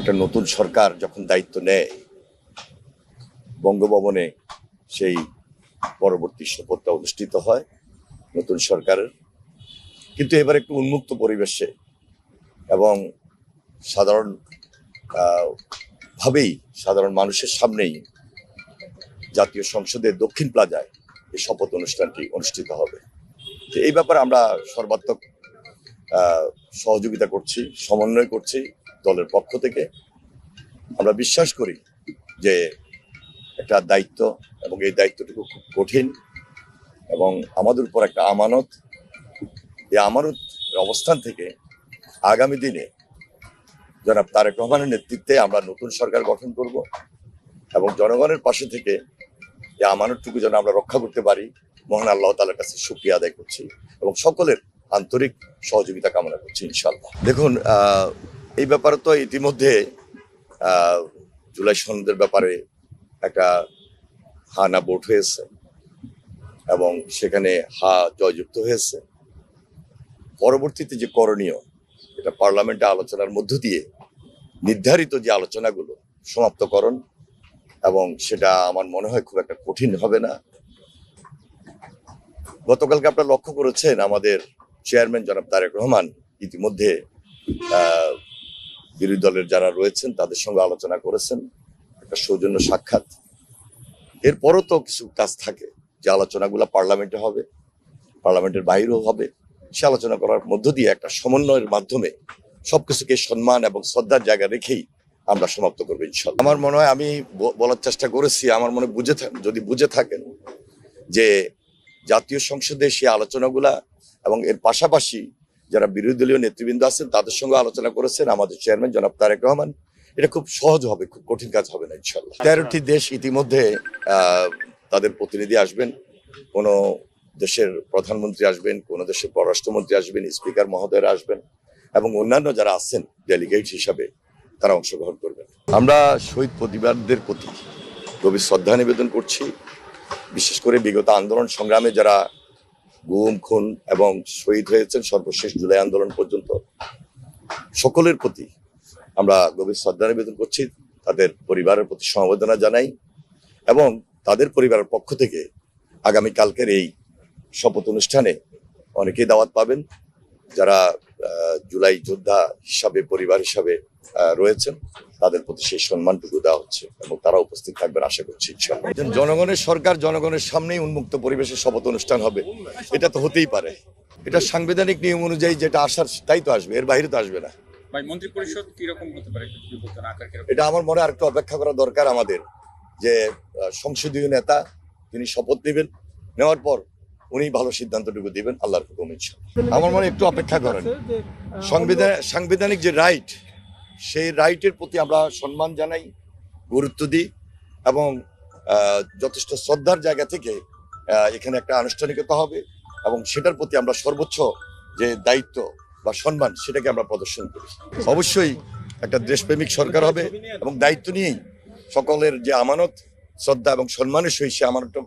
একটা নতুন সরকার যখন দায়িত্ব নেয় বঙ্গভবনে সেই পরবর্তী শপথটা অনুষ্ঠিত হয় নতুন সরকারের, কিন্তু এবার একটু উন্মুক্ত পরিবেশে এবং সাধারণ ভাবেই সাধারণ মানুষের সামনেই জাতীয় সংসদের দক্ষিণ প্লাজায় এই শপথ অনুষ্ঠানটি অনুষ্ঠিত হবে। তো এই ব্যাপারে আমরা সর্বাত্মক সহযোগিতা করছি, সমন্বয় করছি দলের পক্ষ থেকে। আমরা বিশ্বাস করি যে একটা দায়িত্ব এবং এই দায়িত্বটুকু খুব কঠিন এবং আমাদের উপর একটা আমানত। এই আমানত অবস্থান থেকে আগামী দিনে জনাব তারেক রহমানের নেতৃত্বে আমরা নতুন সরকার গঠন করব এবং জনগণের পাশে থেকে এই আমানতটুকু যেন আমরা রক্ষা করতে পারি মহান আল্লাহ তাআলার কাছে শুকরিয়া আদায় করছি এবং সকলের আন্তরিক সহযোগিতা কামনা করছি ইনশাআল্লাহ। দেখুন, এই ব্যাপারে তো ইতিমধ্যে জুলাই সনদের ব্যাপারে একটা হা না ভোট হয়েছে এবং সেখানে হা জয়যুক্ত হয়েছে। পরবর্তীতে যে করণীয়, এটা পার্লামেন্টে আলোচনার মধ্য দিয়ে নির্ধারিত যে আলোচনাগুলো সমাপ্তকরণ, এবং সেটা আমার মনে হয় খুব একটা কঠিন হবে না। গতকালকে আপনারা লক্ষ্য করেছেন আমাদের চেয়ারম্যান জনাব তারেক রহমান ইতিমধ্যে বিরোধী দলের যারা রয়েছেন তাদের সঙ্গে আলোচনা করেছেন, একটা সৌজন্য সাক্ষাৎ। এরপরও তো কিছু কাজ থাকে যে আলোচনাগুলো পার্লামেন্টে হবে, পার্লামেন্টের বাইরেও হবে। সে আলোচনা করার মধ্য দিয়ে একটা সমন্বয়ের মাধ্যমে সবকিছুকে সম্মান এবং শ্রদ্ধার জায়গা রেখেই আমরা সমাপ্ত করবো ইনশাআল্লাহ। আমার মনে হয় আমি বলার চেষ্টা করেছি, আমার মনে যদি বুঝে থাকেন যে জাতীয় সংসদে সেই আলোচনাগুলা এবং এর পাশাপাশি যারা বিরোধী দলীয় নেতৃবৃন্দ আছেন তাদের সঙ্গে আলোচনা করেছেন আমাদের চেয়ারম্যান জনাব তারেক রহমান, এটা খুব সহজ হবে, খুব কঠিন কাজ হবে না ইনশাআল্লাহ। 13টি দেশ ইতিমধ্যে তাদের প্রতিনিধি আসবেন, কোনো দেশের প্রধানমন্ত্রী আসবেন, কোনো দেশের পররাষ্ট্রমন্ত্রী আসবেন, স্পিকার মহোদয়রা আসবেন এবং অন্যান্য যারা আছেন ডেলিগেট হিসাবে তারা অংশগ্রহণ করবেন। আমরা শহীদ পরিবারদের প্রতি গভীর শ্রদ্ধা নিবেদন করছি। বিশেষ করে বিগত আন্দোলন সংগ্রামে যারা গুম খুন এবং শহীদ হয়েছেন সর্বশেষ জুলাই আন্দোলন পর্যন্ত, সকলের প্রতি আমরা গভীর শ্রদ্ধা নিবেদন করছি, তাদের পরিবারের প্রতি সমবেদনা জানাই এবং তাদের পরিবারের পক্ষ থেকে আগামীকালকের এই শপথ অনুষ্ঠানে অনেকেই দাওয়াত পাবেন যারা জুলাই যোদ্ধা হিসাবে পরিবার হিসাবে রয়েছেন, তাদের প্রতি সেই সম্মানটুকু দেওয়া হচ্ছে এবং তারা উপস্থিত থাকবেন আশা করছি ইনশাআল্লাহ। জনগণের সরকার, জনগণের সামনেই উন্মুক্ত পরিবেশে শপথ অনুষ্ঠান হবে, এটা তো হতেই পারে। এটা সাংবিধানিক নিয়ম অনুযায়ী যেটা আসার তাই তো আসবে, এর বাইরে তো আসবে না। মন্ত্রী পরিষদ কিরকম হতে পারে এটা আমার মনে আর একটু অপেক্ষা করা দরকার আমাদের, যে সংসদীয় নেতা তিনি শপথ নেবেন, নেওয়ার পর উনি ভালো সিদ্ধান্তটুকু দিবেন আল্লাহর হুকুম ইনশাআল্লাহ। আমার মনে একটু অপেক্ষা করেন। সাংবিধানিক যে রাইট, সেই রাইটের প্রতি আমরা সম্মান জানাই, গুরুত্ব দিই এবং যথেষ্ট শ্রদ্ধার জায়গা থেকে এখানে একটা আনুষ্ঠানিকতা হবে এবং সেটার প্রতি আমরা সর্বোচ্চ যে দায়িত্ব বা সম্মান সেটাকে আমরা প্রদর্শন করি। অবশ্যই একটা দেশপ্রেমিক সরকার হবে এবং দায়িত্ব নিয়েই সকলের যে আমানত, শ্রদ্ধা এবং সম্মানের সহিত সে আমানতটা